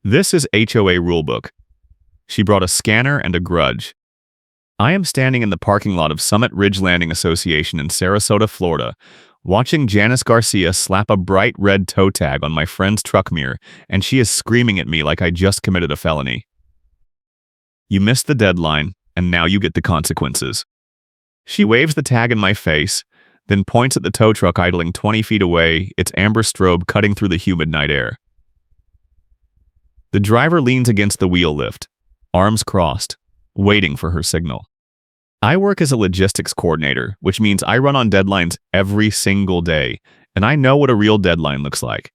This is HOA rulebook. She brought a scanner and a grudge. I am standing in the parking lot of Summit Ridge Landing Association in Sarasota, Florida, watching Janice Garcia slap a bright red toe tag on my friend's truck mirror, and she is screaming at me like I just committed a felony. You missed the deadline, and now you get the consequences. She waves the tag in my face, then points at the tow truck idling 20 feet away, its amber strobe cutting through the humid night air. The driver leans against the wheel lift, arms crossed, waiting for her signal. I work as a logistics coordinator, which means I run on deadlines every single day, and I know what a real deadline looks like.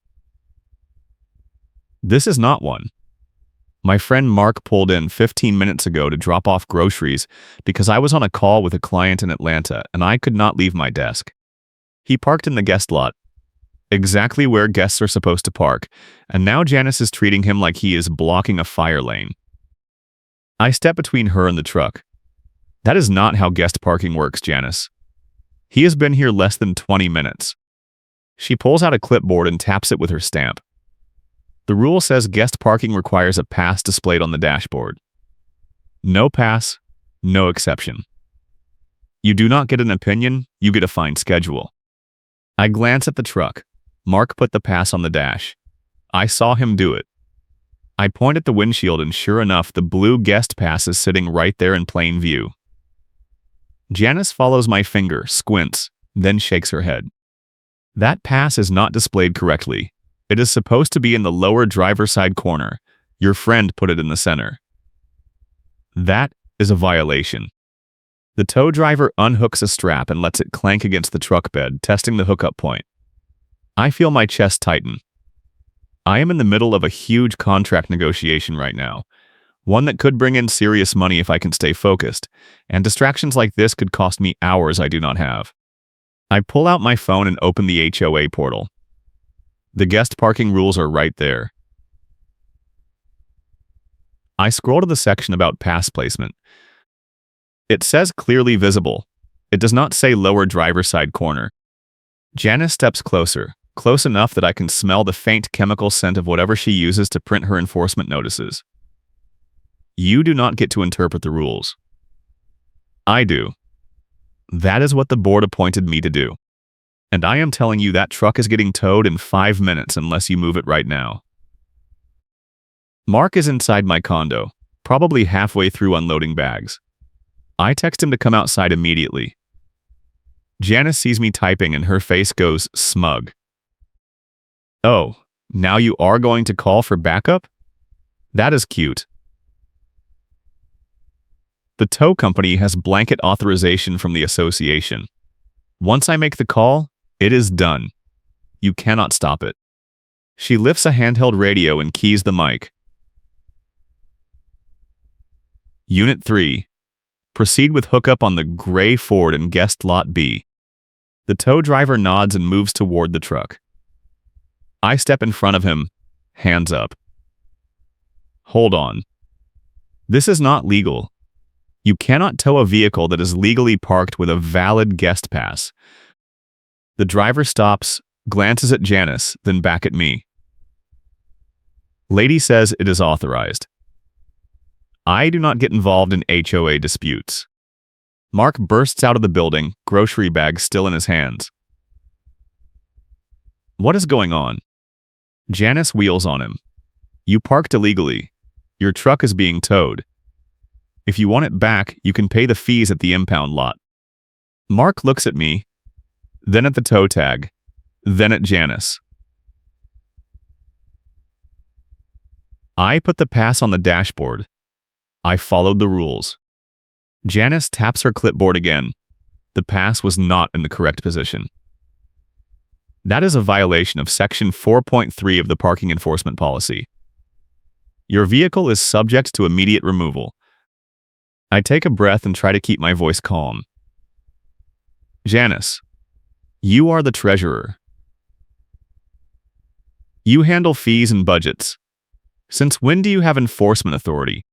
This is not one. My friend Mark pulled in 15 minutes ago to drop off groceries because I was on a call with a client in Atlanta and I could not leave my desk. He parked in the guest lot, exactly where guests are supposed to park, and now Janice is treating him like he is blocking a fire lane. I step between her and the truck. That is not how guest parking works, Janice. He has been here less than 20 minutes. She pulls out a clipboard and taps it with her stamp. The rule says guest parking requires a pass displayed on the dashboard. No pass, no exception. You do not get an opinion, you get a fine schedule. I glance at the truck. Mark put the pass on the dash. I saw him do it. I point at the windshield and sure enough, the blue guest pass is sitting right there in plain view. Janice follows my finger, squints, then shakes her head. That pass is not displayed correctly. It is supposed to be in the lower driver's side corner. Your friend put it in the center. That is a violation. The tow driver unhooks a strap and lets it clank against the truck bed, testing the hookup point. I feel my chest tighten. I am in the middle of a huge contract negotiation right now, one that could bring in serious money if I can stay focused, and distractions like this could cost me hours I do not have. I pull out my phone and open the HOA portal. The guest parking rules are right there. I scroll to the section about pass placement. It says clearly visible. It does not say lower driver's side corner. Janice steps closer, close enough that I can smell the faint chemical scent of whatever she uses to print her enforcement notices. You do not get to interpret the rules. I do. That is what the board appointed me to do. And I am telling you that truck is getting towed in 5 minutes unless you move it right now. Mark is inside my condo, probably halfway through unloading bags. I text him to come outside immediately. Janice sees me typing and her face goes smug. Oh, now you are going to call for backup? That is cute. The tow company has blanket authorization from the association. Once I make the call, it is done. You cannot stop it. She lifts a handheld radio and keys the mic. Unit 3. Proceed with hookup on the gray Ford in guest lot B. The tow driver nods and moves toward the truck. I step in front of him, hands up. Hold on. This is not legal. You cannot tow a vehicle that is legally parked with a valid guest pass. The driver stops, glances at Janice, then back at me. Lady says it is authorized. I do not get involved in HOA disputes. Mark bursts out of the building, grocery bag still in his hands. What is going on? Janice wheels on him. You parked illegally. Your truck is being towed. If you want it back, you can pay the fees at the impound lot. Mark looks at me, then at the tow tag, then at Janice. I put the pass on the dashboard. I followed the rules. Janice taps her clipboard again. The pass was not in the correct position. That is a violation of Section 4.3 of the Parking Enforcement Policy. Your vehicle is subject to immediate removal. I take a breath and try to keep my voice calm. Janice, you are the treasurer. You handle fees and budgets. Since when do you have enforcement authority?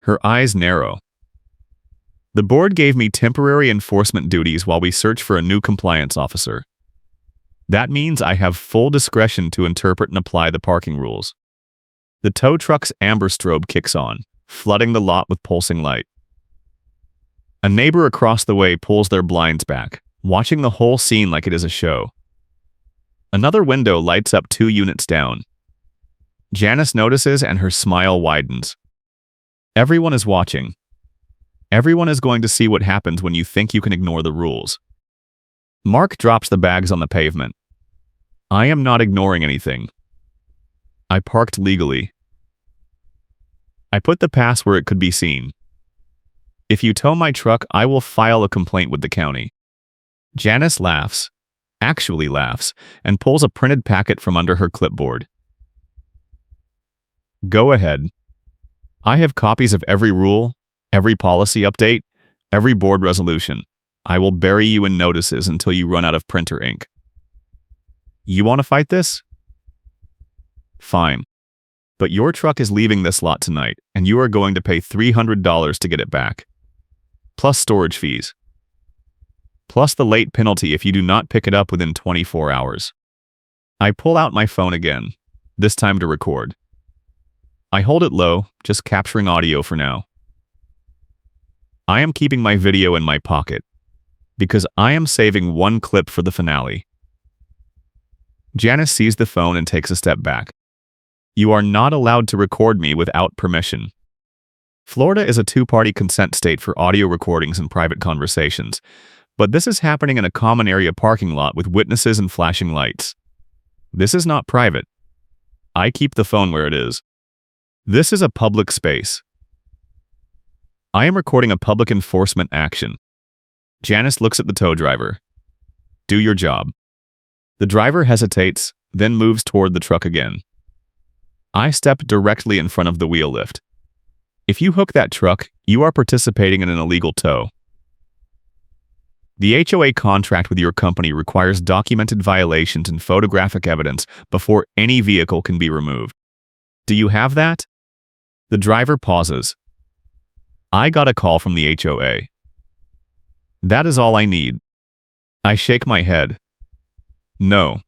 Her eyes narrow. The board gave me temporary enforcement duties while we search for a new compliance officer. That means I have full discretion to interpret and apply the parking rules. The tow truck's amber strobe kicks on, flooding the lot with pulsing light. A neighbor across the way pulls their blinds back, watching the whole scene like it is a show. Another window lights up 2 units down. Janice notices and her smile widens. Everyone is watching. Everyone is going to see what happens when you think you can ignore the rules. Mark drops the bags on the pavement. I am not ignoring anything. I parked legally. I put the pass where it could be seen. If you tow my truck, I will file a complaint with the county. Janice laughs, actually laughs, and pulls a printed packet from under her clipboard. Go ahead. I have copies of every rule, every policy update, every board resolution. I will bury you in notices until you run out of printer ink. You want to fight this? Fine. But your truck is leaving this lot tonight, and you are going to pay $300 to get it back. Plus storage fees. Plus the late penalty if you do not pick it up within 24 hours. I pull out my phone again, this time to record. I hold it low, just capturing audio for now. I am keeping my video in my pocket, because I am saving one clip for the finale. Janice sees the phone and takes a step back. You are not allowed to record me without permission. Florida is a 2-party consent state for audio recordings and private conversations, but this is happening in a common area parking lot with witnesses and flashing lights. This is not private. I keep the phone where it is. This is a public space. I am recording a public enforcement action. Janice looks at the tow driver. Do your job. The driver hesitates, then moves toward the truck again. I step directly in front of the wheel lift. If you hook that truck, you are participating in an illegal tow. The HOA contract with your company requires documented violations and photographic evidence before any vehicle can be removed. Do you have that? The driver pauses. I got a call from the HOA. That is all I need. I shake my head. No.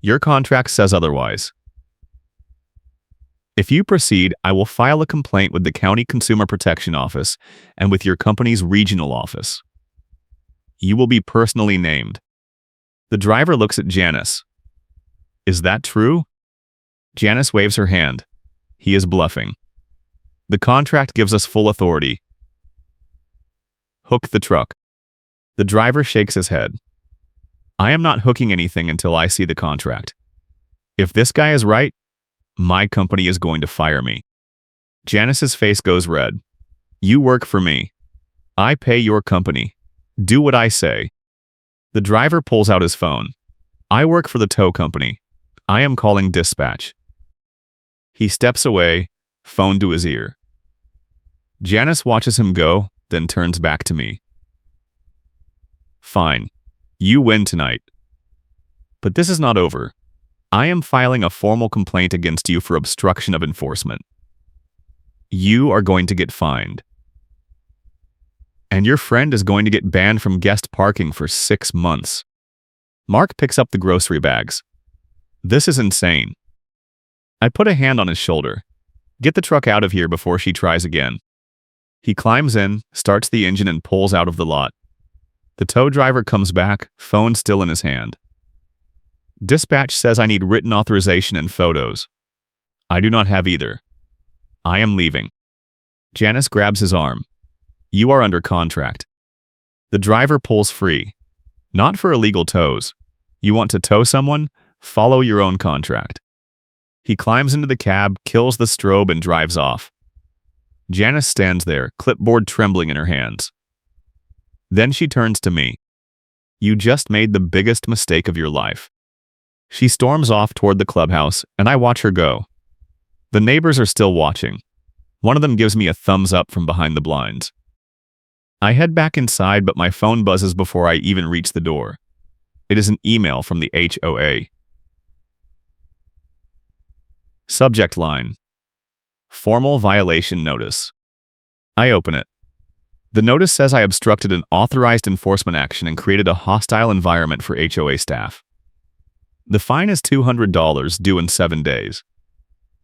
Your contract says otherwise. If you proceed, I will file a complaint with the County Consumer Protection Office and with your company's regional office. You will be personally named. The driver looks at Janice. Is that true? Janice waves her hand. He is bluffing. The contract gives us full authority. Hook the truck. The driver shakes his head. I am not hooking anything until I see the contract. If this guy is right, my company is going to fire me. Janice's face goes red. You work for me. I pay your company. Do what I say. The driver pulls out his phone. I work for the tow company. I am calling dispatch. He steps away, phone to his ear. Janice watches him go, then turns back to me. Fine. You win tonight. But this is not over. I am filing a formal complaint against you for obstruction of enforcement. You are going to get fined. And your friend is going to get banned from guest parking for 6 months. Mark picks up the grocery bags. This is insane. I put a hand on his shoulder. Get the truck out of here before she tries again. He climbs in, starts the engine and pulls out of the lot. The tow driver comes back, phone still in his hand. Dispatch says I need written authorization and photos. I do not have either. I am leaving. Janice grabs his arm. You are under contract. The driver pulls free. Not for illegal tows. You want to tow someone? Follow your own contract. He climbs into the cab, kills the strobe, and drives off. Janice stands there, clipboard trembling in her hands. Then she turns to me. You just made the biggest mistake of your life. She storms off toward the clubhouse, and I watch her go. The neighbors are still watching. One of them gives me a thumbs up from behind the blinds. I head back inside, but my phone buzzes before I even reach the door. It is an email from the HOA. Subject line: Formal violation notice. I open it. The notice says I obstructed an authorized enforcement action and created a hostile environment for HOA staff. The fine is $200 due in 7 days.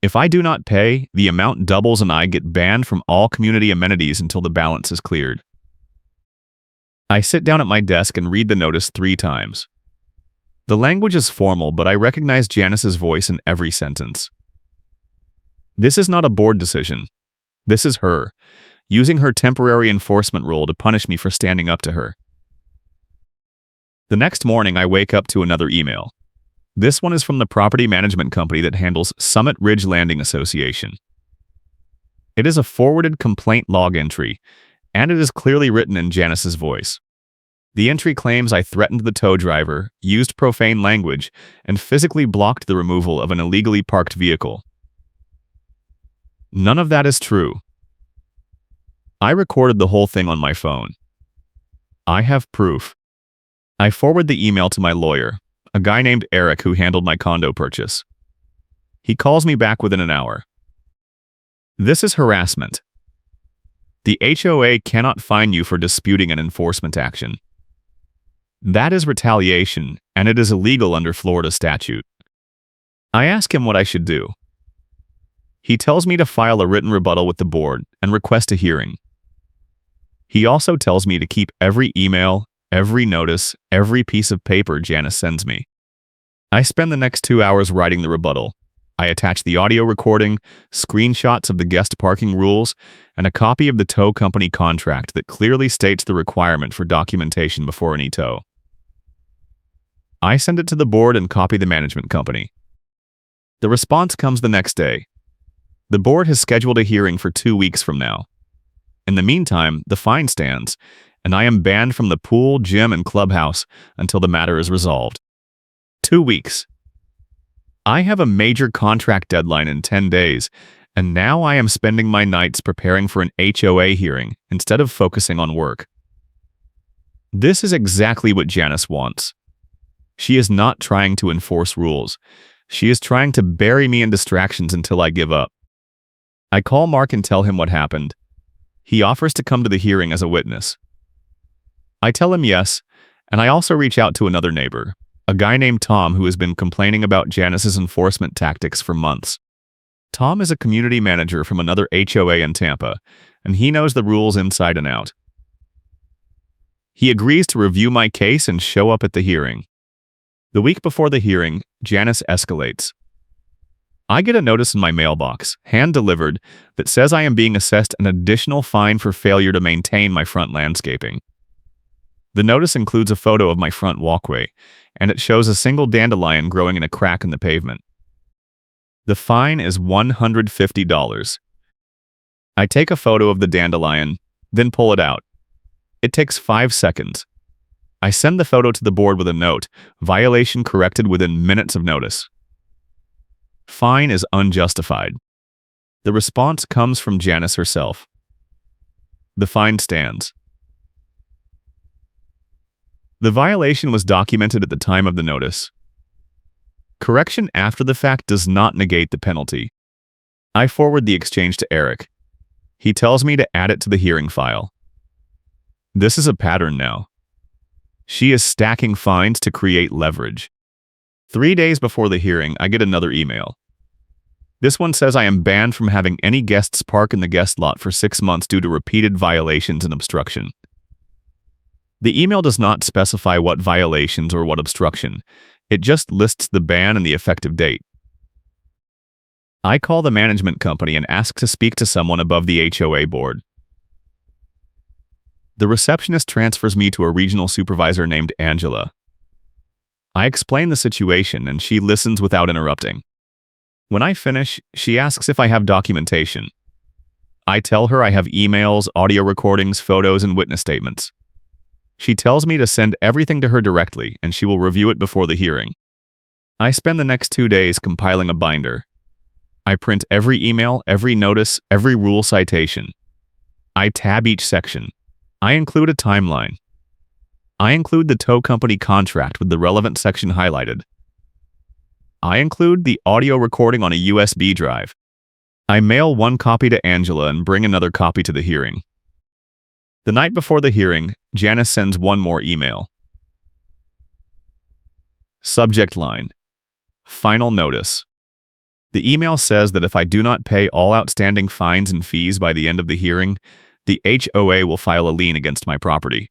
If I do not pay, the amount doubles and I get banned from all community amenities until the balance is cleared. I sit down at my desk and read the notice 3 times. The language is formal, but I recognize Janice's voice in every sentence. This is not a board decision. This is her, using her temporary enforcement role to punish me for standing up to her. The next morning, I wake up to another email. This one is from the property management company that handles Summit Ridge Landing Association. It is a forwarded complaint log entry, and it is clearly written in Janice's voice. The entry claims I threatened the tow driver, used profane language, and physically blocked the removal of an illegally parked vehicle. None of that is true. I recorded the whole thing on my phone. I have proof. I forward the email to my lawyer, a guy named Eric who handled my condo purchase. He calls me back within an hour. This is harassment. The HOA cannot fine you for disputing an enforcement action. That is retaliation, and it is illegal under Florida statute. I ask him what I should do. He tells me to file a written rebuttal with the board and request a hearing. He also tells me to keep every email, every notice, every piece of paper Janice sends me. I spend the next 2 hours writing the rebuttal. I attach the audio recording, screenshots of the guest parking rules, and a copy of the tow company contract that clearly states the requirement for documentation before any tow. I send it to the board and copy the management company. The response comes the next day. The board has scheduled a hearing for 2 weeks from now. In the meantime, the fine stands, and I am banned from the pool, gym, and clubhouse until the matter is resolved. 2 weeks. I have a major contract deadline in 10 days, and now I am spending my nights preparing for an HOA hearing instead of focusing on work. This is exactly what Janice wants. She is not trying to enforce rules. She is trying to bury me in distractions until I give up. I call Mark and tell him what happened. He offers to come to the hearing as a witness. I tell him yes, and I also reach out to another neighbor, a guy named Tom who has been complaining about Janice's enforcement tactics for months. Tom is a community manager from another HOA in Tampa, and he knows the rules inside and out. He agrees to review my case and show up at the hearing. The week before the hearing, Janice escalates. I get a notice in my mailbox, hand-delivered, that says I am being assessed an additional fine for failure to maintain my front landscaping. The notice includes a photo of my front walkway, and it shows a single dandelion growing in a crack in the pavement. The fine is $150. I take a photo of the dandelion, then pull it out. It takes 5 seconds. I send the photo to the board with a note, violation corrected within minutes of notice. Fine is unjustified. The response comes from Janice herself. The fine stands. The violation was documented at the time of the notice. Correction after the fact does not negate the penalty. I forward the exchange to Eric. He tells me to add it to the hearing file. This is a pattern now. She is stacking fines to create leverage. 3 days before the hearing, I get another email. This one says I am banned from having any guests park in the guest lot for 6 months due to repeated violations and obstruction. The email does not specify what violations or what obstruction. It just lists the ban and the effective date. I call the management company and ask to speak to someone above the HOA board. The receptionist transfers me to a regional supervisor named Angela. I explain the situation and she listens without interrupting. When I finish, she asks if I have documentation. I tell her I have emails, audio recordings, photos, and witness statements. She tells me to send everything to her directly and she will review it before the hearing. I spend the next 2 days compiling a binder. I print every email, every notice, every rule citation. I tab each section. I include a timeline. I include the tow company contract with the relevant section highlighted. I include the audio recording on a USB drive. I mail one copy to Angela and bring another copy to the hearing. The night before the hearing, Janice sends one more email. Subject line: Final notice. The email says that if I do not pay all outstanding fines and fees by the end of the hearing, the HOA will file a lien against my property.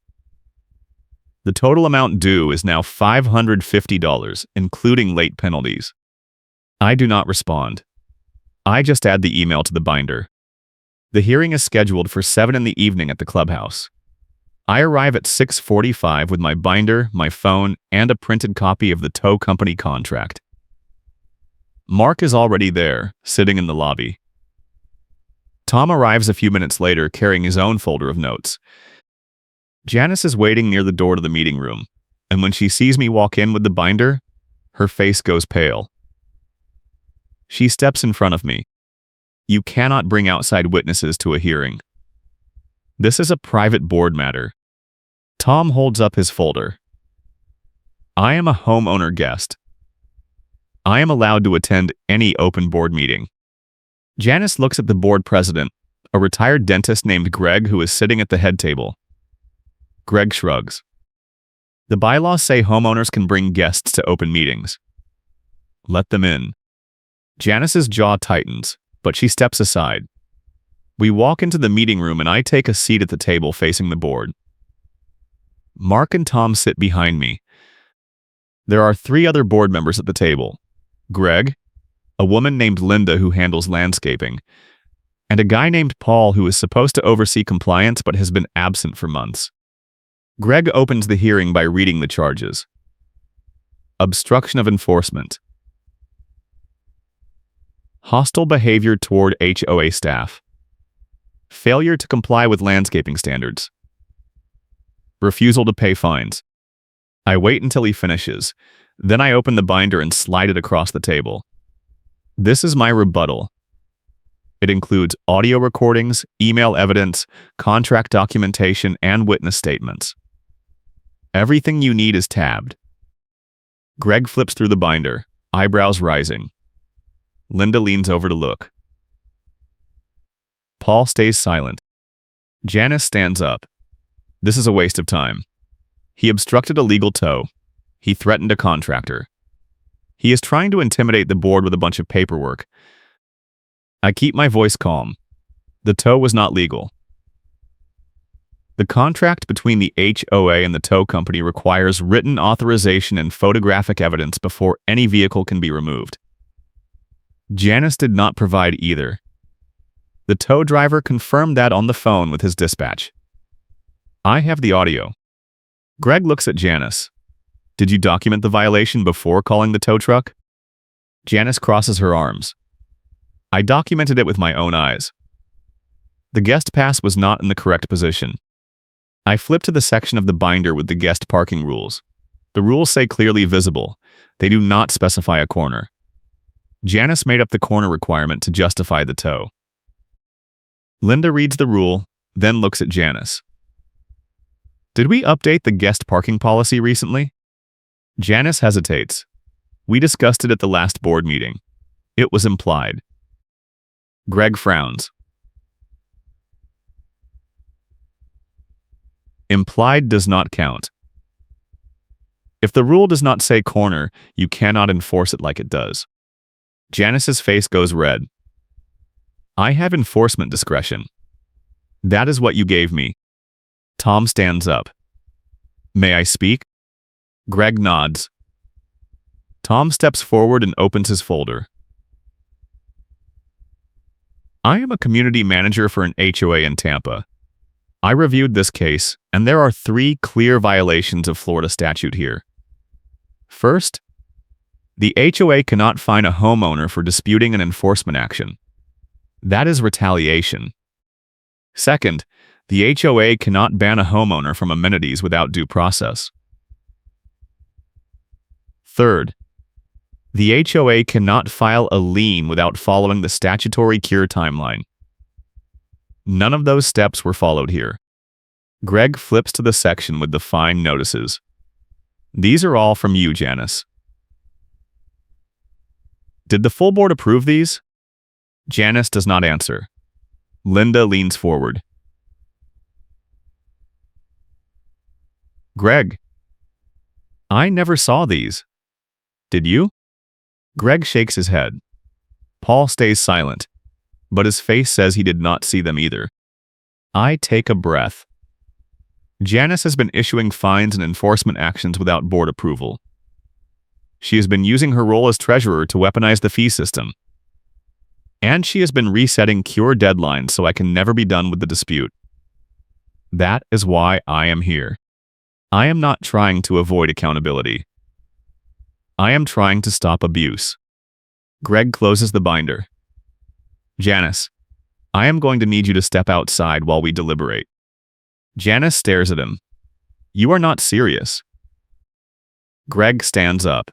The total amount due is now $550, including late penalties. I do not respond. I just add the email to the binder. The hearing is scheduled for 7 in the evening at the clubhouse. I arrive at 6:45 with my binder, my phone, and a printed copy of the tow company contract. Mark is already there, sitting in the lobby. Tom arrives a few minutes later carrying his own folder of notes. Janice is waiting near the door to the meeting room, and when she sees me walk in with the binder, her face goes pale. She steps in front of me. You cannot bring outside witnesses to a hearing. This is a private board matter. Tom holds up his folder. I am a homeowner guest. I am allowed to attend any open board meeting. Janice looks at the board president, a retired dentist named Greg who is sitting at the head table. Greg shrugs. The bylaws say homeowners can bring guests to open meetings. Let them in. Janice's jaw tightens, but she steps aside. We walk into the meeting room and I take a seat at the table facing the board. Mark and Tom sit behind me. There are 3 other board members at the table. Greg, a woman named Linda who handles landscaping, and a guy named Paul who is supposed to oversee compliance but has been absent for months. Greg opens the hearing by reading the charges. Obstruction of enforcement. Hostile behavior toward HOA staff. Failure to comply with landscaping standards. Refusal to pay fines. I wait until he finishes. Then I open the binder and slide it across the table. This is my rebuttal. It includes audio recordings, email evidence, contract documentation, and witness statements. Everything you need is tabbed. Greg flips through the binder, eyebrows rising. Linda leans over to look. Paul stays silent. Janice stands up. This is a waste of time. He obstructed a legal tow. He threatened a contractor. He is trying to intimidate the board with a bunch of paperwork. I keep my voice calm. The tow was not legal. The contract between the HOA and the tow company requires written authorization and photographic evidence before any vehicle can be removed. Janice did not provide either. The tow driver confirmed that on the phone with his dispatch. I have the audio. Greg looks at Janice. Did you document the violation before calling the tow truck? Janice crosses her arms. I documented it with my own eyes. The guest pass was not in the correct position. I flip to the section of the binder with the guest parking rules. The rules say clearly visible. They do not specify a corner. Janice made up the corner requirement to justify the tow. Linda reads the rule, then looks at Janice. Did we update the guest parking policy recently? Janice hesitates. We discussed it at the last board meeting. It was implied. Greg frowns. Implied does not count. If the rule does not say corner, you cannot enforce it like it does. Janice's face goes red. I have enforcement discretion. That is what you gave me. Tom stands up. May I speak? Greg nods. Tom steps forward and opens his folder. I am a community manager for an HOA in Tampa. I reviewed this case, and there are 3 clear violations of Florida statute here. First, the HOA cannot fine a homeowner for disputing an enforcement action. That is retaliation. Second, the HOA cannot ban a homeowner from amenities without due process. Third, the HOA cannot file a lien without following the statutory cure timeline. None of those steps were followed here. Greg flips to the section with the fine notices. These are all from you, Janice. Did the full board approve these? Janice does not answer. Linda leans forward. Greg, I never saw these. Did you? Greg shakes his head. Paul stays silent, but his face says he did not see them either. I take a breath. Janice has been issuing fines and enforcement actions without board approval. She has been using her role as treasurer to weaponize the fee system. And she has been resetting cure deadlines so I can never be done with the dispute. That is why I am here. I am not trying to avoid accountability. I am trying to stop abuse. Greg closes the binder. Janice, I am going to need you to step outside while we deliberate. Janice stares at him. You are not serious. Greg stands up.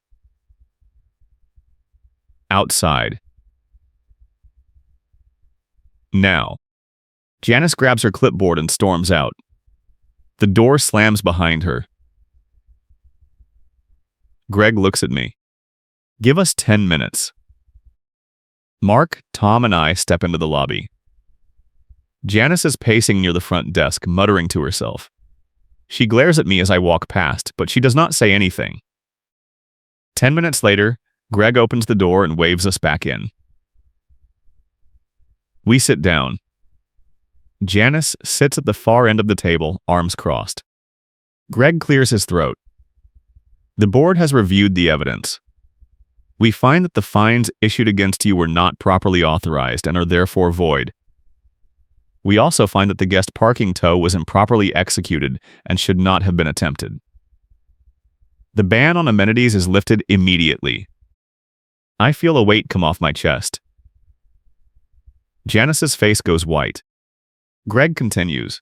Outside. Now. Janice grabs her clipboard and storms out. The door slams behind her. Greg looks at me. Give us 10 minutes. Mark, Tom, and I step into the lobby. Janice is pacing near the front desk, muttering to herself. She glares at me as I walk past, but she does not say anything. 10 minutes later, Greg opens the door and waves us back in. We sit down. Janice sits at the far end of the table, arms crossed. Greg clears his throat. The board has reviewed the evidence. We find that the fines issued against you were not properly authorized and are therefore void. We also find that the guest parking tow was improperly executed and should not have been attempted. The ban on amenities is lifted immediately. I feel a weight come off my chest. Janice's face goes white. Greg continues.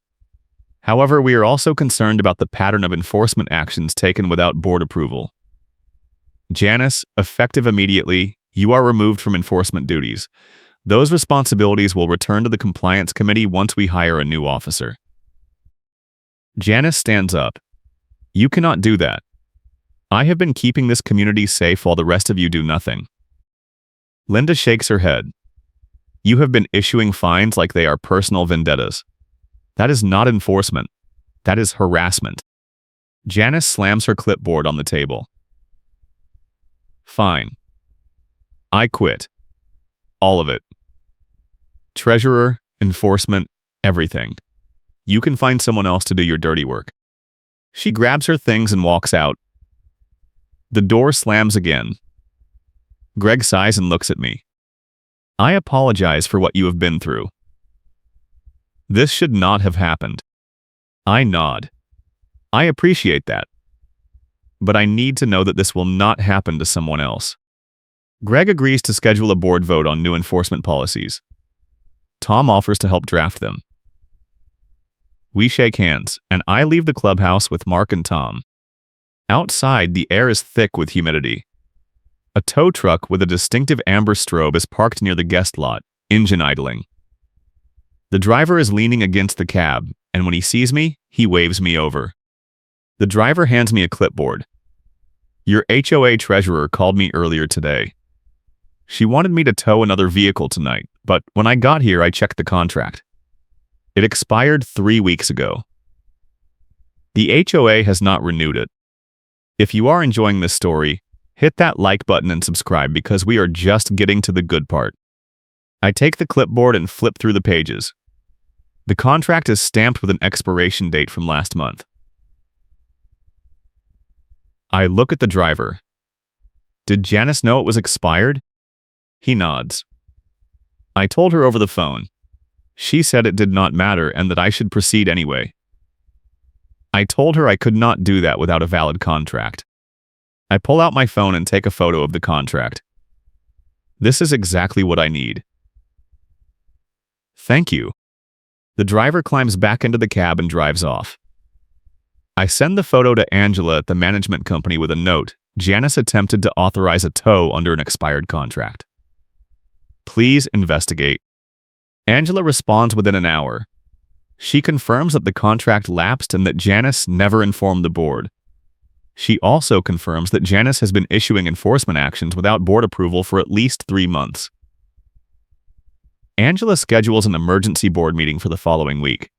However, we are also concerned about the pattern of enforcement actions taken without board approval. Janice, effective immediately, you are removed from enforcement duties. Those responsibilities will return to the compliance committee once we hire a new officer. Janice stands up. You cannot do that. I have been keeping this community safe while the rest of you do nothing. Linda shakes her head. You have been issuing fines like they are personal vendettas. That is not enforcement. That is harassment. Janice slams her clipboard on the table. Fine. I quit. All of it. Treasurer, enforcement, everything. You can find someone else to do your dirty work. She grabs her things and walks out. The door slams again. Greg sighs and looks at me. I apologize for what you have been through. This should not have happened. I nod. I appreciate that. But I need to know that this will not happen to someone else. Greg agrees to schedule a board vote on new enforcement policies. Tom offers to help draft them. We shake hands, and I leave the clubhouse with Mark and Tom. Outside, the air is thick with humidity. A tow truck with a distinctive amber strobe is parked near the guest lot, engine idling. The driver is leaning against the cab, and when he sees me, he waves me over. The driver hands me a clipboard. Your HOA treasurer called me earlier today. She wanted me to tow another vehicle tonight, but when I got here, I checked the contract. It expired 3 weeks ago. The HOA has not renewed it. If you are enjoying this story, hit that like button and subscribe because we are just getting to the good part. I take the clipboard and flip through the pages. The contract is stamped with an expiration date from last month. I look at the driver. Did Janice know it was expired? He nods. I told her over the phone. She said it did not matter and that I should proceed anyway. I told her I could not do that without a valid contract. I pull out my phone and take a photo of the contract. This is exactly what I need. Thank you. The driver climbs back into the cab and drives off. I send the photo to Angela at the management company with a note. Janice attempted to authorize a tow under an expired contract. Please investigate. Angela responds within an hour. She confirms that the contract lapsed and that Janice never informed the board. She also confirms that Janice has been issuing enforcement actions without board approval for at least 3 months. Angela schedules an emergency board meeting for the following week.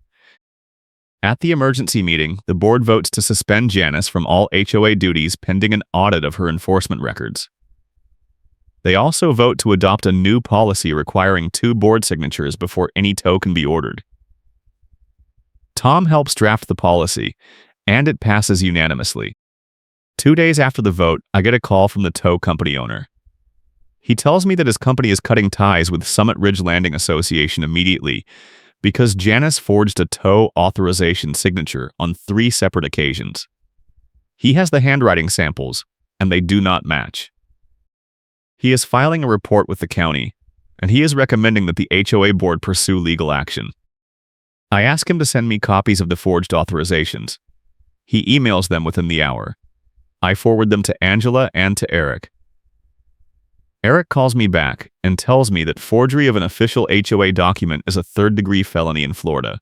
At the emergency meeting, the board votes to suspend Janice from all HOA duties pending an audit of her enforcement records. They also vote to adopt a new policy requiring 2 board signatures before any tow can be ordered. Tom helps draft the policy, and it passes unanimously. 2 days after the vote, I get a call from the tow company owner. He tells me that his company is cutting ties with Summit Ridge Landing Association immediately because Janice forged a tow authorization signature on 3 separate occasions. He has the handwriting samples, and they do not match. He is filing a report with the county, and he is recommending that the HOA board pursue legal action. I ask him to send me copies of the forged authorizations. He emails them within the hour. I forward them to Angela and to Eric. Eric calls me back and tells me that forgery of an official HOA document is a third-degree felony in Florida.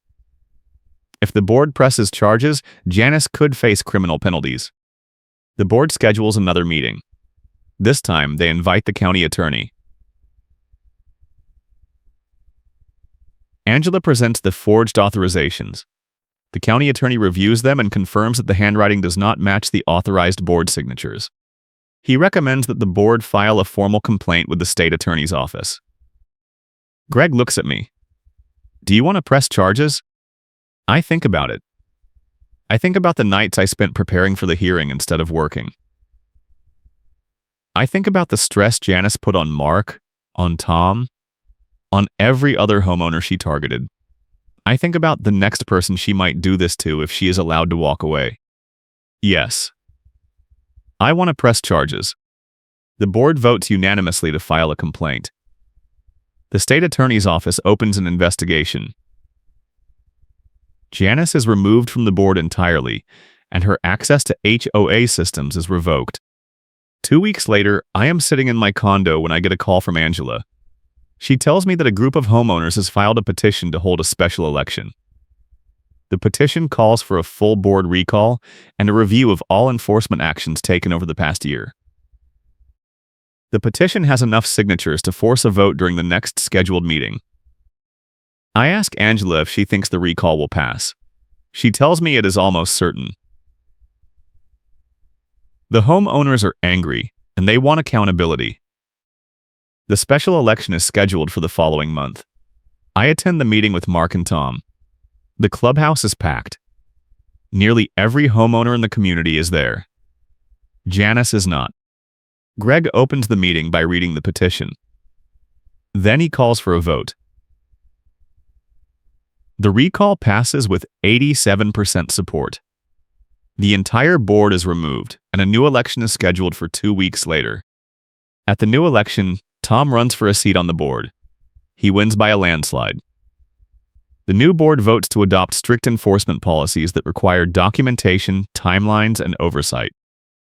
If the board presses charges, Janice could face criminal penalties. The board schedules another meeting. This time, they invite the county attorney. Angela presents the forged authorizations. The county attorney reviews them and confirms that the handwriting does not match the authorized board signatures. He recommends that the board file a formal complaint with the state attorney's office. Greg looks at me. Do you want to press charges? I think about it. I think about the nights I spent preparing for the hearing instead of working. I think about the stress Janice put on Mark, on Tom, on every other homeowner she targeted. I think about the next person she might do this to if she is allowed to walk away. Yes. I want to press charges. The board votes unanimously to file a complaint. The state attorney's office opens an investigation. Janice is removed from the board entirely, and her access to HOA systems is revoked. 2 weeks later, I am sitting in my condo when I get a call from Angela. She tells me that a group of homeowners has filed a petition to hold a special election. The petition calls for a full board recall and a review of all enforcement actions taken over the past year. The petition has enough signatures to force a vote during the next scheduled meeting. I ask Angela if she thinks the recall will pass. She tells me it is almost certain. The homeowners are angry, and they want accountability. The special election is scheduled for the following month. I attend the meeting with Mark and Tom. The clubhouse is packed. Nearly every homeowner in the community is there. Janice is not. Greg opens the meeting by reading the petition. Then he calls for a vote. The recall passes with 87% support. The entire board is removed, and a new election is scheduled for 2 weeks later. At the new election, Tom runs for a seat on the board. He wins by a landslide. The new board votes to adopt strict enforcement policies that require documentation, timelines, and oversight.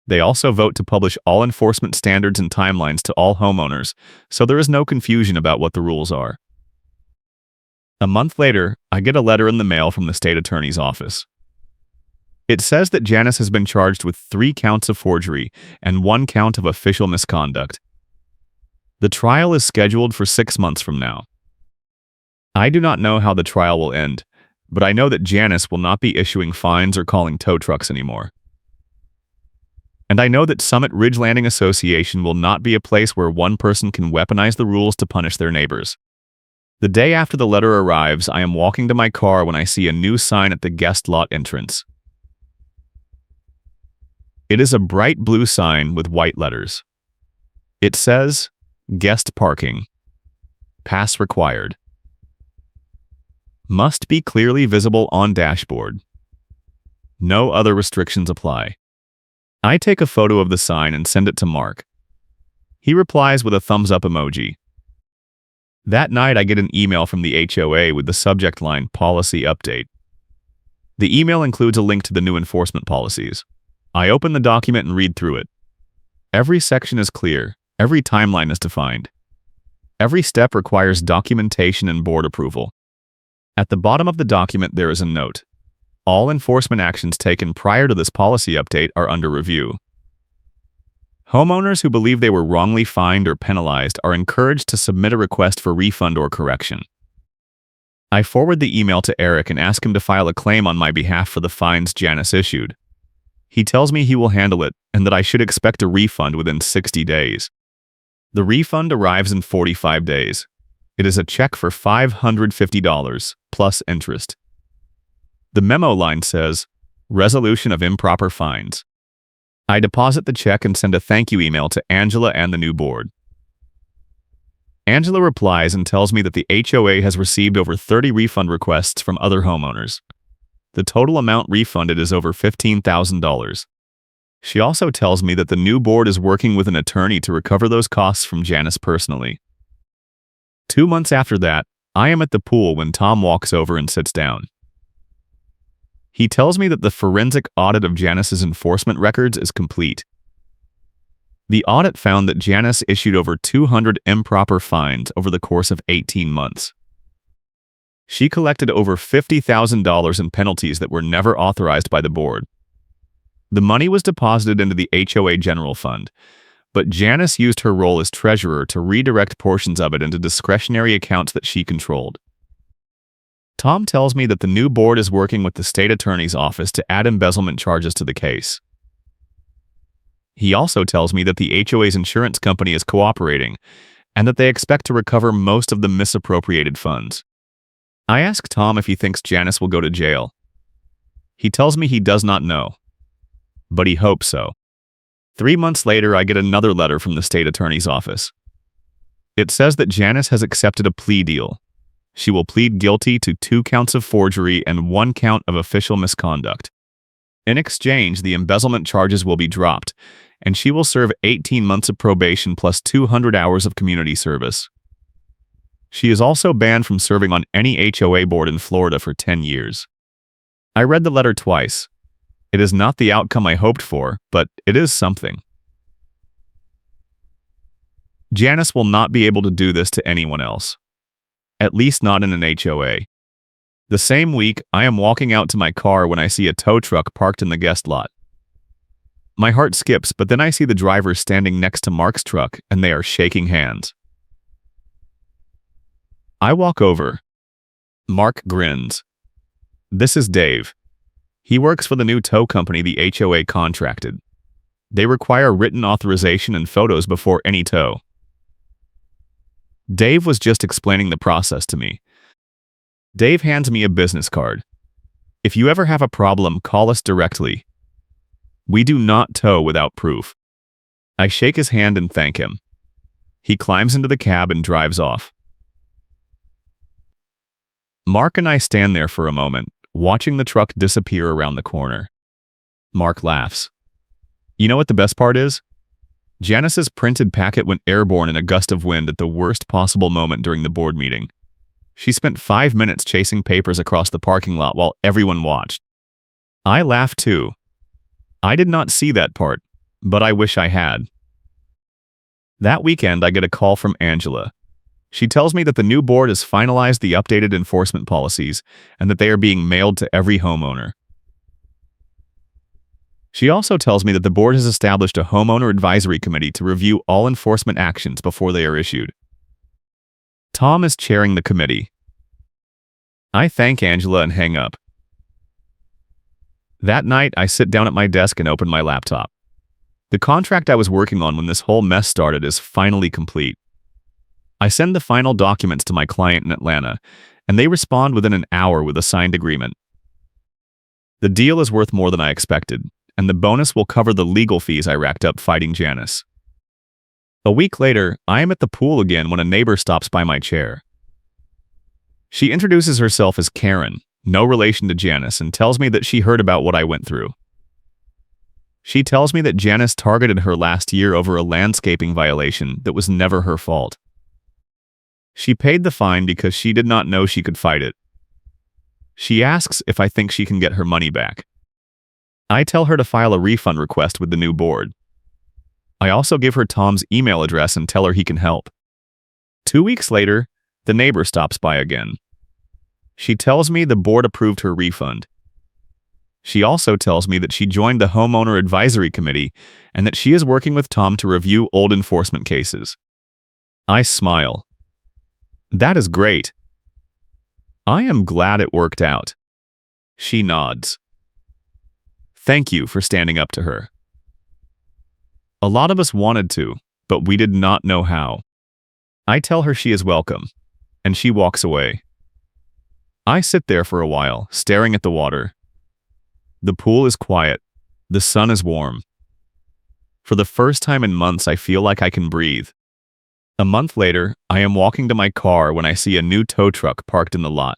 They also vote to publish all enforcement standards and timelines to all homeowners, so there is no confusion about what the rules are. A month later, I get a letter in the mail from the state attorney's office. It says that Janice has been charged with 3 counts of forgery and 1 count of official misconduct. The trial is scheduled for 6 months from now. I do not know how the trial will end, but I know that Janice will not be issuing fines or calling tow trucks anymore. And I know that Summit Ridge Landing Association will not be a place where one person can weaponize the rules to punish their neighbors. The day after the letter arrives, I am walking to my car when I see a new sign at the guest lot entrance. It is a bright blue sign with white letters. It says, "Guest parking. Pass required. Must be clearly visible on dashboard. No other restrictions apply." I take a photo of the sign and send it to Mark. He replies with a thumbs up emoji. That night, I get an email from the HOA with the subject line "Policy Update." The email includes a link to the new enforcement policies. I open the document and read through it. Every section is clear. Every timeline is defined. Every step requires documentation and board approval. At the bottom of the document, there is a note. All enforcement actions taken prior to this policy update are under review. Homeowners who believe they were wrongly fined or penalized are encouraged to submit a request for refund or correction. I forward the email to Eric and ask him to file a claim on my behalf for the fines Janice issued. He tells me he will handle it and that I should expect a refund within 60 days. The refund arrives in 45 days. It is a check for $550 plus interest. The memo line says, "Resolution of improper fines." I deposit the check and send a thank you email to Angela and the new board. Angela replies and tells me that the HOA has received over 30 refund requests from other homeowners. The total amount refunded is over $15,000. She also tells me that the new board is working with an attorney to recover those costs from Janice personally. 2 months after that, I am at the pool when Tom walks over and sits down. He tells me that the forensic audit of Janice's enforcement records is complete. The audit found that Janice issued over 200 improper fines over the course of 18 months. She collected over $50,000 in penalties that were never authorized by the board. The money was deposited into the HOA General Fund, but Janice used her role as treasurer to redirect portions of it into discretionary accounts that she controlled. Tom tells me that the new board is working with the state attorney's office to add embezzlement charges to the case. He also tells me that the HOA's insurance company is cooperating and that they expect to recover most of the misappropriated funds. I ask Tom if he thinks Janice will go to jail. He tells me he does not know, but he hopes so. 3 months later, I get another letter from the state attorney's office. It says that Janice has accepted a plea deal. She will plead guilty to 2 counts of forgery and 1 count of official misconduct. In exchange, the embezzlement charges will be dropped, and she will serve 18 months of probation plus 200 hours of community service. She is also banned from serving on any HOA board in Florida for 10 years. I read the letter twice. It is not the outcome I hoped for, but it is something. Janice will not be able to do this to anyone else. At least not in an HOA. The same week, I am walking out to my car when I see a tow truck parked in the guest lot. My heart skips, but then I see the driver standing next to Mark's truck, and they are shaking hands. I walk over. Mark grins. This is Dave. He works for the new tow company the HOA contracted. They require written authorization and photos before any tow. Dave was just explaining the process to me. Dave hands me a business card. If you ever have a problem, call us directly. We do not tow without proof. I shake his hand and thank him. He climbs into the cab and drives off. Mark and I stand there for a moment, watching the truck disappear around the corner. Mark laughs. You know what the best part is? Janice's printed packet went airborne in a gust of wind at the worst possible moment during the board meeting. She spent 5 minutes chasing papers across the parking lot while everyone watched. I laughed too. I did not see that part, but I wish I had. That weekend, I get a call from Angela. She tells me that the new board has finalized the updated enforcement policies and that they are being mailed to every homeowner. She also tells me that the board has established a homeowner advisory committee to review all enforcement actions before they are issued. Tom is chairing the committee. I thank Angela and hang up. That night, I sit down at my desk and open my laptop. The contract I was working on when this whole mess started is finally complete. I send the final documents to my client in Atlanta, and they respond within an hour with a signed agreement. The deal is worth more than I expected, and the bonus will cover the legal fees I racked up fighting Janice. A week later, I am at the pool again when a neighbor stops by my chair. She introduces herself as Karen, no relation to Janice, and tells me that she heard about what I went through. She tells me that Janice targeted her last year over a landscaping violation that was never her fault. She paid the fine because she did not know she could fight it. She asks if I think she can get her money back. I tell her to file a refund request with the new board. I also give her Tom's email address and tell her he can help. 2 weeks later, the neighbor stops by again. She tells me the board approved her refund. She also tells me that she joined the homeowner advisory committee and that she is working with Tom to review old enforcement cases. I smile. That is great. I am glad it worked out. She nods. Thank you for standing up to her. A lot of us wanted to, but we did not know how. I tell her she is welcome, and she walks away. I sit there for a while, staring at the water. The pool is quiet. The sun is warm. For the first time in months, I feel like I can breathe. A month later, I am walking to my car when I see a new tow truck parked in the lot.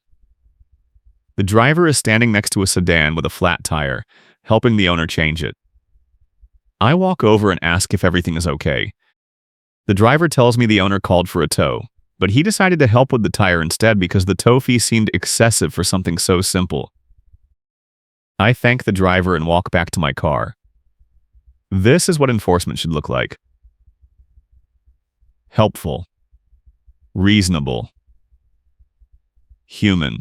The driver is standing next to a sedan with a flat tire, helping the owner change it. I walk over and ask if everything is okay. The driver tells me the owner called for a tow, but he decided to help with the tire instead because the tow fee seemed excessive for something so simple. I thank the driver and walk back to my car. This is what enforcement should look like. Helpful. Reasonable. Human.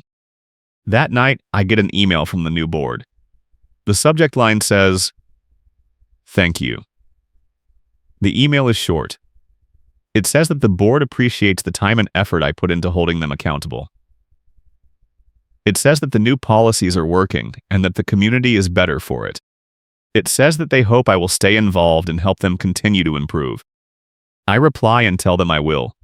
That night, I get an email from the new board. The subject line says, "Thank you." The email is short. It says that the board appreciates the time and effort I put into holding them accountable. It says that the new policies are working and that the community is better for it. It says that they hope I will stay involved and help them continue to improve. I reply and tell them I will.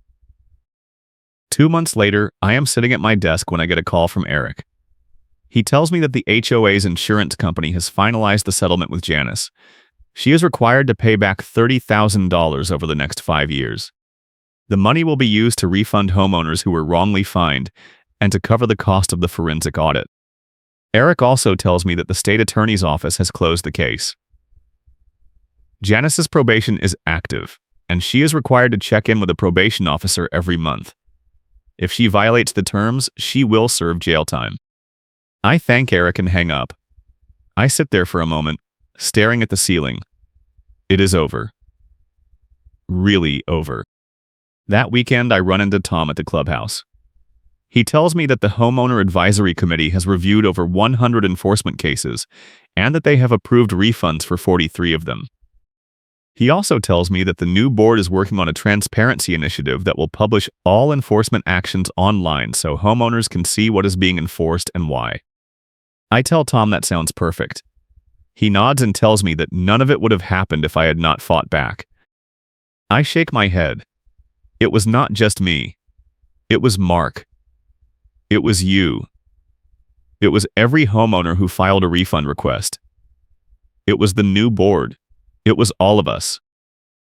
2 months later, I am sitting at my desk when I get a call from Eric. He tells me that the HOA's insurance company has finalized the settlement with Janice. She is required to pay back $30,000 over the next 5 years. The money will be used to refund homeowners who were wrongly fined and to cover the cost of the forensic audit. Eric also tells me that the state attorney's office has closed the case. Janice's probation is active, and she is required to check in with a probation officer every month. If she violates the terms, she will serve jail time. I thank Eric and hang up. I sit there for a moment, staring at the ceiling. It is over. Really over. That weekend, I run into Tom at the clubhouse. He tells me that the Homeowner Advisory Committee has reviewed over 100 enforcement cases and that they have approved refunds for 43 of them. He also tells me that the new board is working on a transparency initiative that will publish all enforcement actions online so homeowners can see what is being enforced and why. I tell Tom that sounds perfect. He nods and tells me that none of it would have happened if I had not fought back. I shake my head. It was not just me. It was Mark. It was you. It was every homeowner who filed a refund request. It was the new board. It was all of us.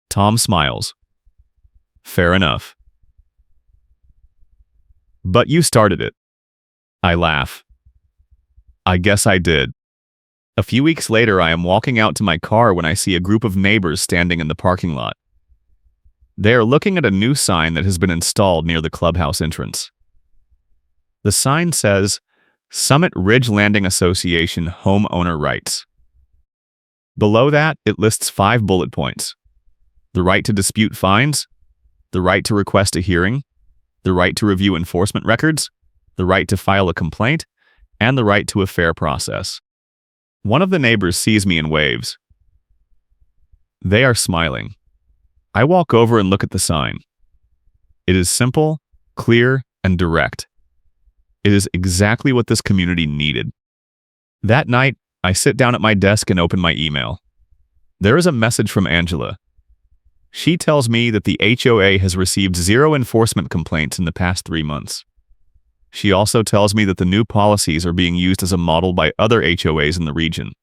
Tom smiles. Fair enough. But you started it. I laugh. I guess I did. A few weeks later, I am walking out to my car when I see a group of neighbors standing in the parking lot. They are looking at a new sign that has been installed near the clubhouse entrance. The sign says, Summit Ridge Landing Association Homeowner Rights. Below that, it lists 5 bullet points. The right to dispute fines, the right to request a hearing, the right to review enforcement records, the right to file a complaint, and the right to a fair process. One of the neighbors sees me and waves. They are smiling. I walk over and look at the sign. It is simple, clear, and direct. It is exactly what this community needed. That night, I sit down at my desk and open my email. There is a message from Angela. She tells me that the HOA has received 0 enforcement complaints in the past 3 months. She also tells me that the new policies are being used as a model by other HOAs in the region.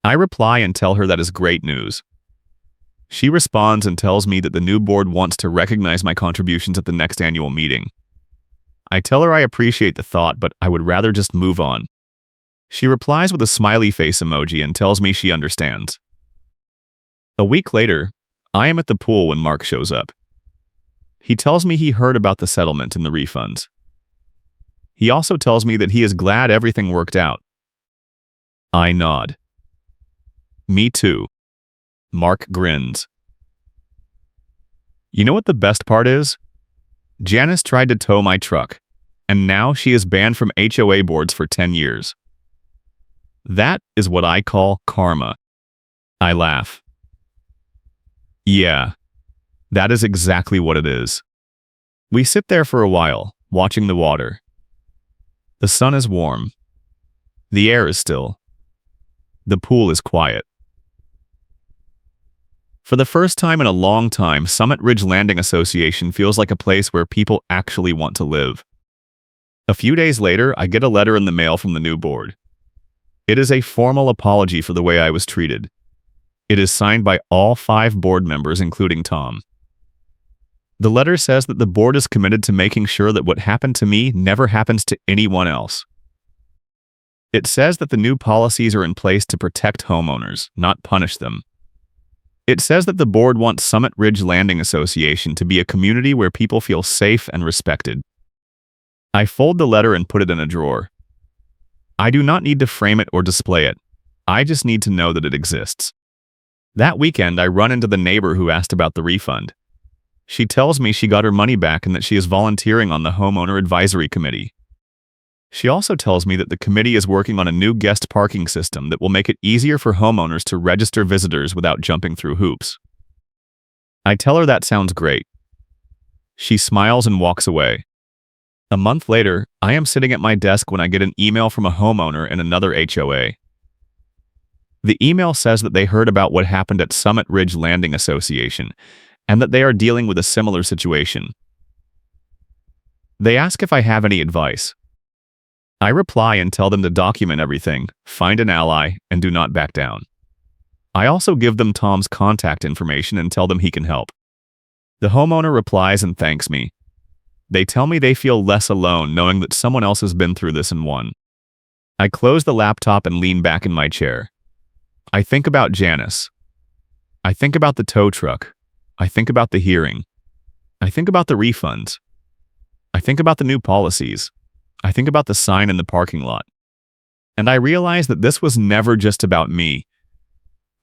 I reply and tell her that is great news. She responds and tells me that the new board wants to recognize my contributions at the next annual meeting. I tell her I appreciate the thought, but I would rather just move on. She replies with a smiley face emoji and tells me she understands. A week later, I am at the pool when Mark shows up. He tells me he heard about the settlement and the refunds. He also tells me that he is glad everything worked out. I nod. Me too. Mark grins. You know what the best part is? Janice tried to tow my truck, and now she is banned from HOA boards for 10 years. That is what I call karma. I laugh. Yeah, that is exactly what it is. We sit there for a while, watching the water. The sun is warm. The air is still. The pool is quiet. For the first time in a long time, Summit Ridge Landing Association feels like a place where people actually want to live. A few days later, I get a letter in the mail from the new board. It is a formal apology for the way I was treated. It is signed by all 5 board members, including Tom. The letter says that the board is committed to making sure that what happened to me never happens to anyone else. It says that the new policies are in place to protect homeowners, not punish them. It says that the board wants Summit Ridge Landing Association to be a community where people feel safe and respected. I fold the letter and put it in a drawer. I do not need to frame it or display it. I just need to know that it exists. That weekend, I run into the neighbor who asked about the refund. She tells me she got her money back and that she is volunteering on the Homeowner Advisory Committee. She also tells me that the committee is working on a new guest parking system that will make it easier for homeowners to register visitors without jumping through hoops. I tell her that sounds great. She smiles and walks away. A month later, I am sitting at my desk when I get an email from a homeowner in another HOA. The email says that they heard about what happened at Summit Ridge Landing Association and that they are dealing with a similar situation. They ask if I have any advice. I reply and tell them to document everything, find an ally, and do not back down. I also give them Tom's contact information and tell them he can help. The homeowner replies and thanks me. They tell me they feel less alone knowing that someone else has been through this and won. I close the laptop and lean back in my chair. I think about Janice. I think about the tow truck. I think about the hearing. I think about the refunds. I think about the new policies. I think about the sign in the parking lot. And I realize that this was never just about me.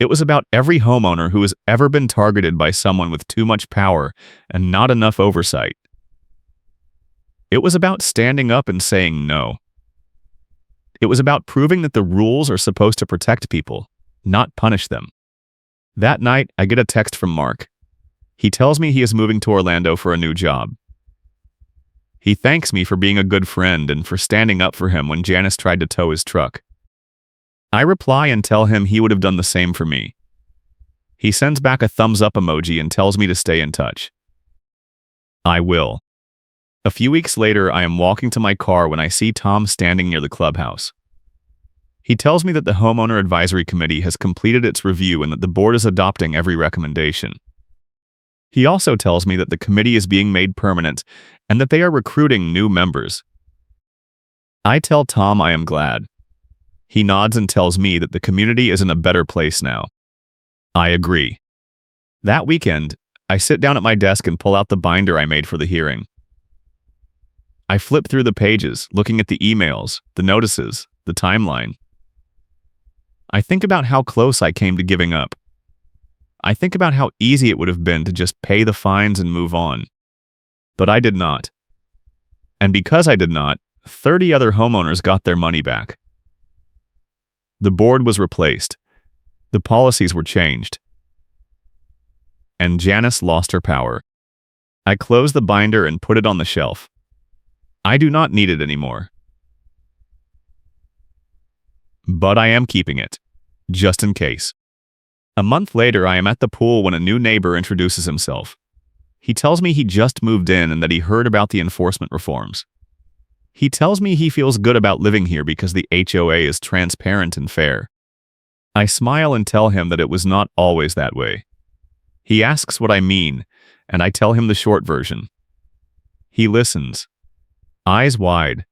It was about every homeowner who has ever been targeted by someone with too much power and not enough oversight. It was about standing up and saying no. It was about proving that the rules are supposed to protect people, not punish them. That night, I get a text from Mark. He tells me he is moving to Orlando for a new job. He thanks me for being a good friend and for standing up for him when Janice tried to tow his truck. I reply and tell him he would have done the same for me. He sends back a thumbs up emoji and tells me to stay in touch. I will. A few weeks later, I am walking to my car when I see Tom standing near the clubhouse. He tells me that the Homeowner Advisory Committee has completed its review and that the board is adopting every recommendation. He also tells me that the committee is being made permanent and that they are recruiting new members. I tell Tom I am glad. He nods and tells me that the community is in a better place now. I agree. That weekend, I sit down at my desk and pull out the binder I made for the hearing. I flip through the pages, looking at the emails, the notices, the timeline. I think about how close I came to giving up. I think about how easy it would have been to just pay the fines and move on. But I did not. And because I did not, 30 other homeowners got their money back. The board was replaced. The policies were changed. And Janice lost her power. I closed the binder and put it on the shelf. I do not need it anymore. But I am keeping it, just in case. A month later, I am at the pool when a new neighbor introduces himself. He tells me he just moved in and that he heard about the enforcement reforms. He tells me he feels good about living here because the HOA is transparent and fair. I smile and tell him that it was not always that way. He asks what I mean, and I tell him the short version. He listens, eyes wide,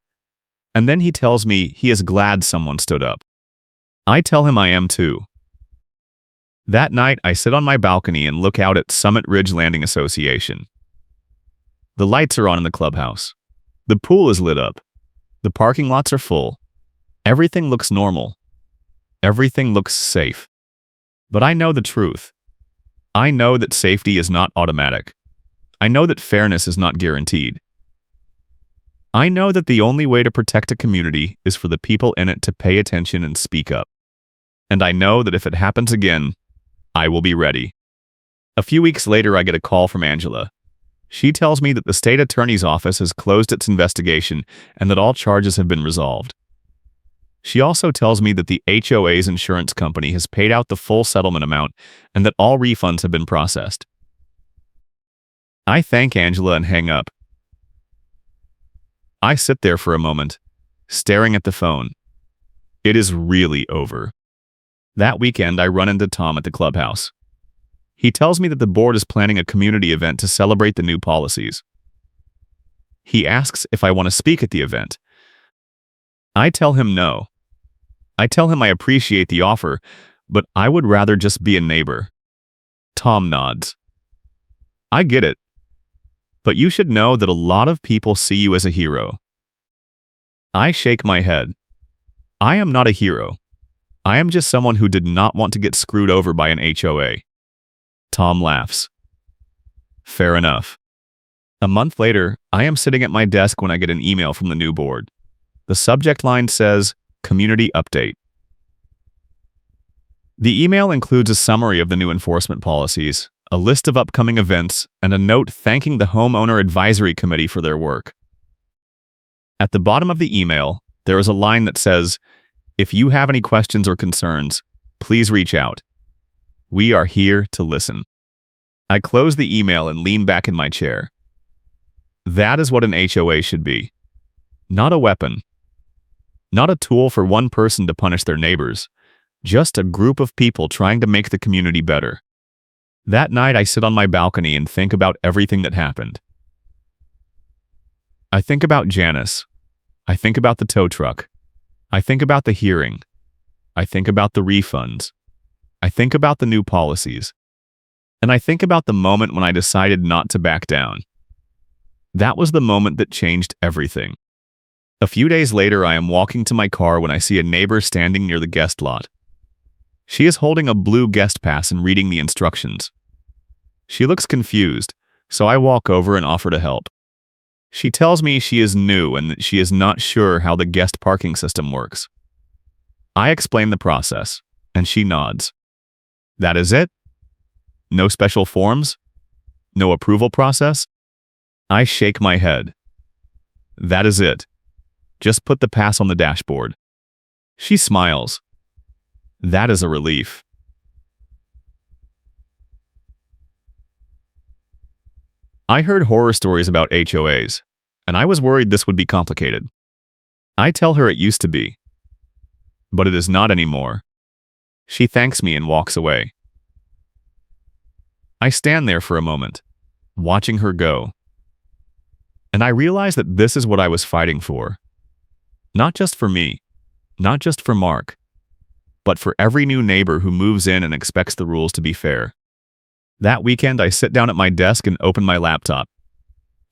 and then he tells me he is glad someone stood up. I tell him I am too. That night, I sit on my balcony and look out at Summit Ridge Landing Association. The lights are on in the clubhouse. The pool is lit up. The parking lots are full. Everything looks normal. Everything looks safe. But I know the truth. I know that safety is not automatic. I know that fairness is not guaranteed. I know that the only way to protect a community is for the people in it to pay attention and speak up. And I know that if it happens again, I will be ready. A few weeks later, I get a call from Angela. She tells me that the state attorney's office has closed its investigation and that all charges have been resolved. She also tells me that the HOA's insurance company has paid out the full settlement amount and that all refunds have been processed. I thank Angela and hang up. I sit there for a moment, staring at the phone. It is really over. That weekend, I run into Tom at the clubhouse. He tells me that the board is planning a community event to celebrate the new policies. He asks if I want to speak at the event. I tell him no. I tell him I appreciate the offer, but I would rather just be a neighbor. Tom nods. I get it. But you should know that a lot of people see you as a hero. I shake my head. I am not a hero. I am just someone who did not want to get screwed over by an HOA. Tom laughs. Fair enough. A month later, I am sitting at my desk when I get an email from the new board. The subject line says, Community Update. The email includes a summary of the new enforcement policies, a list of upcoming events, and a note thanking the Homeowner Advisory Committee for their work. At the bottom of the email, there is a line that says, If you have any questions or concerns, please reach out. We are here to listen. I close the email and lean back in my chair. That is what an HOA should be. Not a weapon. Not a tool for one person to punish their neighbors. Just a group of people trying to make the community better. That night, I sit on my balcony and think about everything that happened. I think about Janice. I think about the tow truck. I think about the hearing. I think about the refunds. I think about the new policies. And I think about the moment when I decided not to back down. That was the moment that changed everything. A few days later, I am walking to my car when I see a neighbor standing near the guest lot. She is holding a blue guest pass and reading the instructions. She looks confused, so I walk over and offer to help. She tells me she is new and that she is not sure how the guest parking system works. I explain the process, and she nods. That is it? No special forms? No approval process? I shake my head. That is it. Just put the pass on the dashboard. She smiles. That is a relief. I heard horror stories about HOAs, and I was worried this would be complicated. I tell her it used to be. But it is not anymore. She thanks me and walks away. I stand there for a moment, watching her go. And I realize that this is what I was fighting for. Not just for me, not just for Mark, but for every new neighbor who moves in and expects the rules to be fair. That weekend, I sit down at my desk and open my laptop.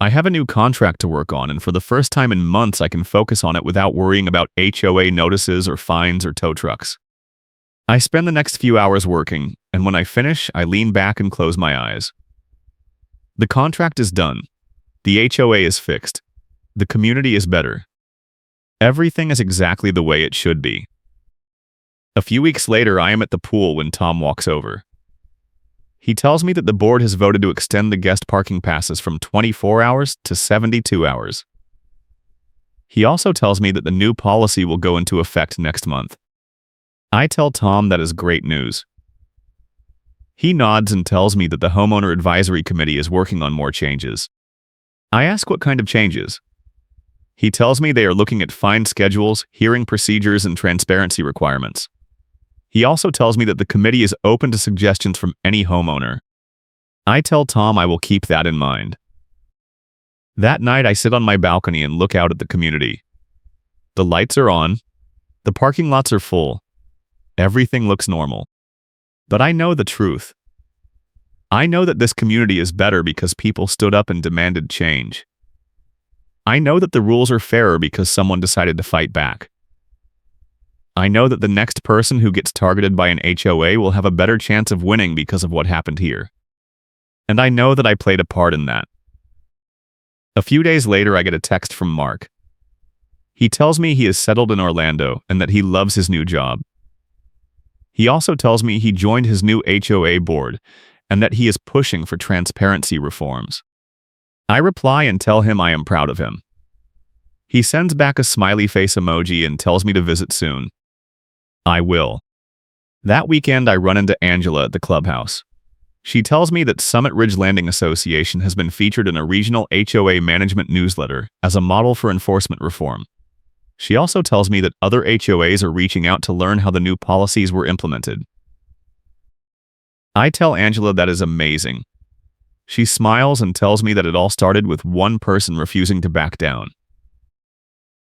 I have a new contract to work on, and for the first time in months, I can focus on it without worrying about HOA notices or fines or tow trucks. I spend the next few hours working, and when I finish, I lean back and close my eyes. The contract is done. The HOA is fixed. The community is better. Everything is exactly the way it should be. A few weeks later, I am at the pool when Tom walks over. He tells me that the board has voted to extend the guest parking passes from 24 hours to 72 hours. He also tells me that the new policy will go into effect next month. I tell Tom that is great news. He nods and tells me that the Homeowner Advisory Committee is working on more changes. I ask what kind of changes. He tells me they are looking at fine schedules, hearing procedures, and transparency requirements. He also tells me that the committee is open to suggestions from any homeowner. I tell Tom I will keep that in mind. That night, I sit on my balcony and look out at the community. The lights are on. The parking lots are full. Everything looks normal. But I know the truth. I know that this community is better because people stood up and demanded change. I know that the rules are fairer because someone decided to fight back. I know that the next person who gets targeted by an HOA will have a better chance of winning because of what happened here. And I know that I played a part in that. A few days later, I get a text from Mark. He tells me he is settled in Orlando and that he loves his new job. He also tells me he joined his new HOA board and that he is pushing for transparency reforms. I reply and tell him I am proud of him. He sends back a smiley face emoji and tells me to visit soon. I will. That weekend, I run into Angela at the clubhouse. She tells me that Summit Ridge Landing Association has been featured in a regional HOA management newsletter as a model for enforcement reform. She also tells me that other HOAs are reaching out to learn how the new policies were implemented. I tell Angela that is amazing. She smiles and tells me that it all started with one person refusing to back down.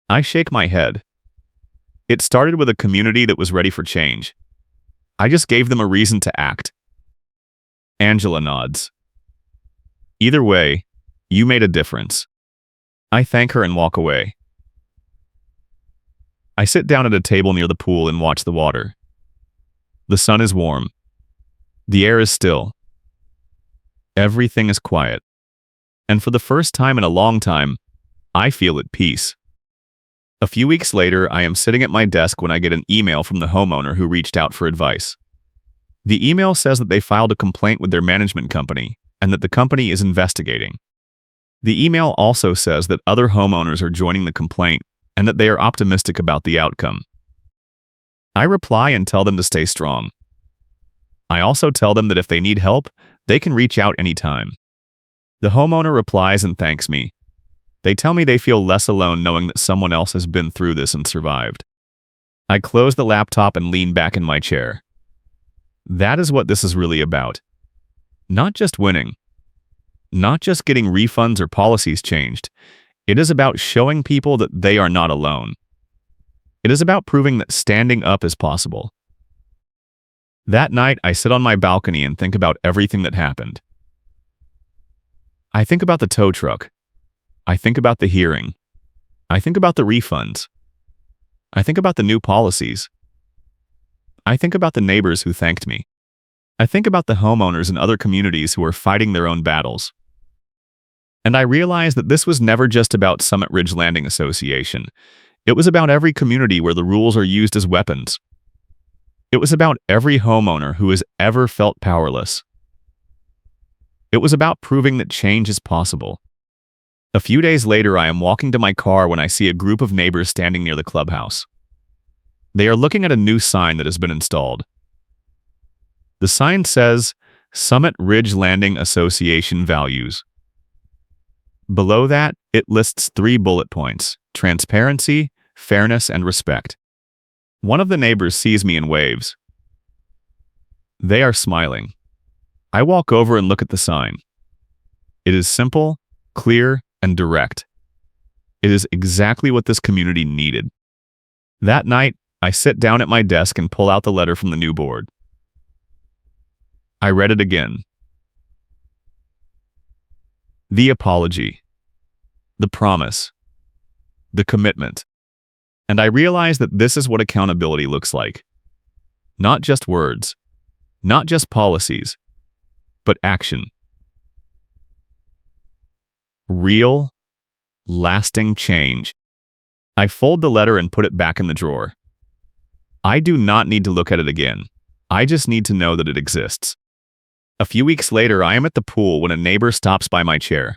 I shake my head. It started with a community that was ready for change. I just gave them a reason to act. Angela nods. Either way, you made a difference. I thank her and walk away. I sit down at a table near the pool and watch the water. The sun is warm. The air is still. Everything is quiet. And for the first time in a long time, I feel at peace. A few weeks later, I am sitting at my desk when I get an email from the homeowner who reached out for advice. The email says that they filed a complaint with their management company and that the company is investigating. The email also says that other homeowners are joining the complaint and that they are optimistic about the outcome. I reply and tell them to stay strong. I also tell them that if they need help, they can reach out anytime. The homeowner replies and thanks me. They tell me they feel less alone knowing that someone else has been through this and survived. I close the laptop and lean back in my chair. That is what this is really about. Not just winning. Not just getting refunds or policies changed. It is about showing people that they are not alone. It is about proving that standing up is possible. That night, I sit on my balcony and think about everything that happened. I think about the tow truck. I think about the hearing. I think about the refunds. I think about the new policies. I think about the neighbors who thanked me. I think about the homeowners in other communities who are fighting their own battles. And I realize that this was never just about Summit Ridge Landing Association. It was about every community where the rules are used as weapons. It was about every homeowner who has ever felt powerless. It was about proving that change is possible. A few days later, I am walking to my car when I see a group of neighbors standing near the clubhouse. They are looking at a new sign that has been installed. The sign says, Summit Ridge Landing Association Values. Below that, it lists 3 bullet points: transparency, fairness, and respect. One of the neighbors sees me and waves. They are smiling. I walk over and look at the sign. It is simple, clear, and direct. It is exactly what this community needed. That night, I sit down at my desk and pull out the letter from the new board. I read it again. The apology. The promise. The commitment. And I realize that this is what accountability looks like. Not just words. Not just policies. But action. Real, lasting change. I fold the letter and put it back in the drawer. I do not need to look at it again. I just need to know that it exists. A few weeks later, I am at the pool when a neighbor stops by my chair.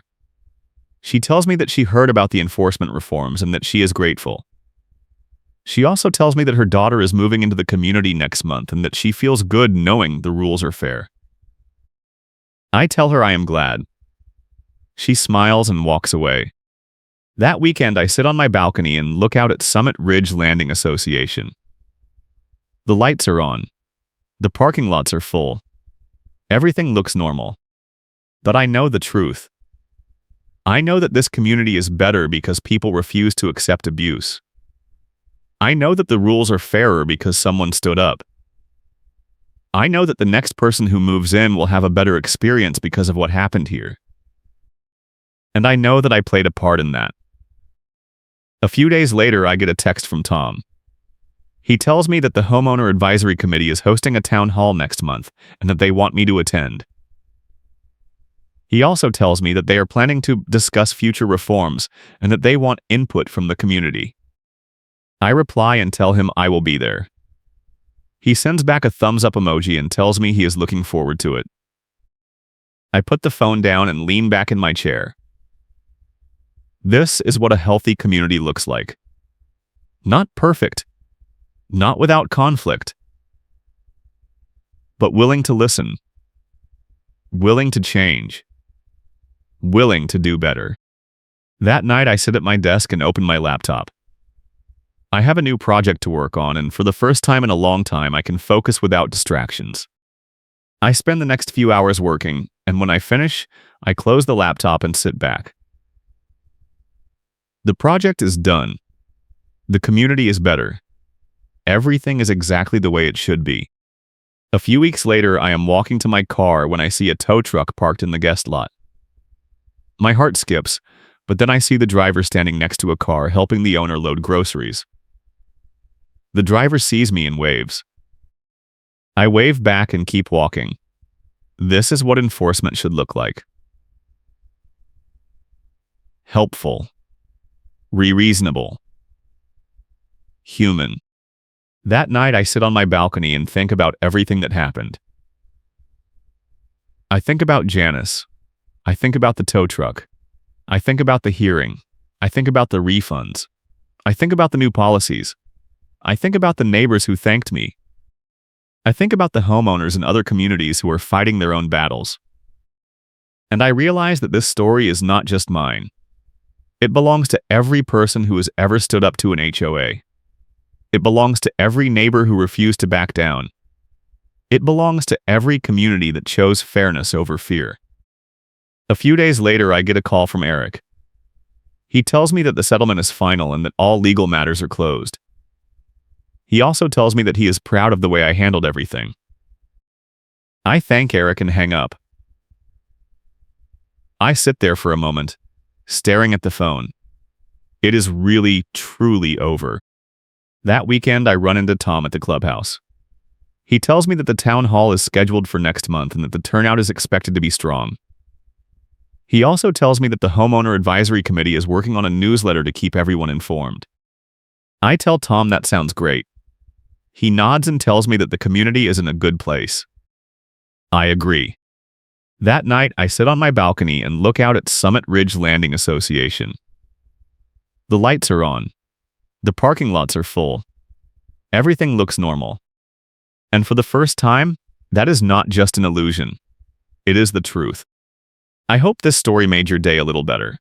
She tells me that she heard about the enforcement reforms and that she is grateful. She also tells me that her daughter is moving into the community next month and that she feels good knowing the rules are fair. I tell her I am glad. She smiles and walks away. That weekend, I sit on my balcony and look out at Summit Ridge Landing Association. The lights are on. The parking lots are full. Everything looks normal. But I know the truth. I know that this community is better because people refuse to accept abuse. I know that the rules are fairer because someone stood up. I know that the next person who moves in will have a better experience because of what happened here. And I know that I played a part in that. A few days later, I get a text from Tom. He tells me that the Homeowner Advisory Committee is hosting a town hall next month and that they want me to attend. He also tells me that they are planning to discuss future reforms and that they want input from the community. I reply and tell him I will be there. He sends back a thumbs up emoji and tells me he is looking forward to it. I put the phone down and lean back in my chair. This is what a healthy community looks like. Not perfect, not without conflict, but willing to listen, willing to change, willing to do better. That night, I sit at my desk and open my laptop. I have a new project to work on, and for the first time in a long time, I can focus without distractions. I spend the next few hours working, and when I finish, I close the laptop and sit back. The project is done. The community is better. Everything is exactly the way it should be. A few weeks later, I am walking to my car when I see a tow truck parked in the guest lot. My heart skips, but then I see the driver standing next to a car helping the owner load groceries. The driver sees me and waves. I wave back and keep walking. This is what enforcement should look like. Helpful. Reasonable. Human. That night, I sit on my balcony and think about everything that happened. I think about Janice. I think about the tow truck. I think about the hearing. I think about the refunds. I think about the new policies. I think about the neighbors who thanked me. I think about the homeowners in other communities who are fighting their own battles. And I realize that this story is not just mine. It belongs to every person who has ever stood up to an HOA. It belongs to every neighbor who refused to back down. It belongs to every community that chose fairness over fear. A few days later, I get a call from Eric. He tells me that the settlement is final and that all legal matters are closed. He also tells me that he is proud of the way I handled everything. I thank Eric and hang up. I sit there for a moment, staring at the phone. It is really, truly over. That weekend, I run into Tom at the clubhouse. He tells me that the town hall is scheduled for next month and that the turnout is expected to be strong. He also tells me that the homeowner advisory committee is working on a newsletter to keep everyone informed. I tell Tom that sounds great. He nods and tells me that the community is in a good place. I agree. That night, I sit on my balcony and look out at Summit Ridge Landing Association. The lights are on. The parking lots are full. Everything looks normal. And for the first time, that is not just an illusion. It is the truth. I hope this story made your day a little better.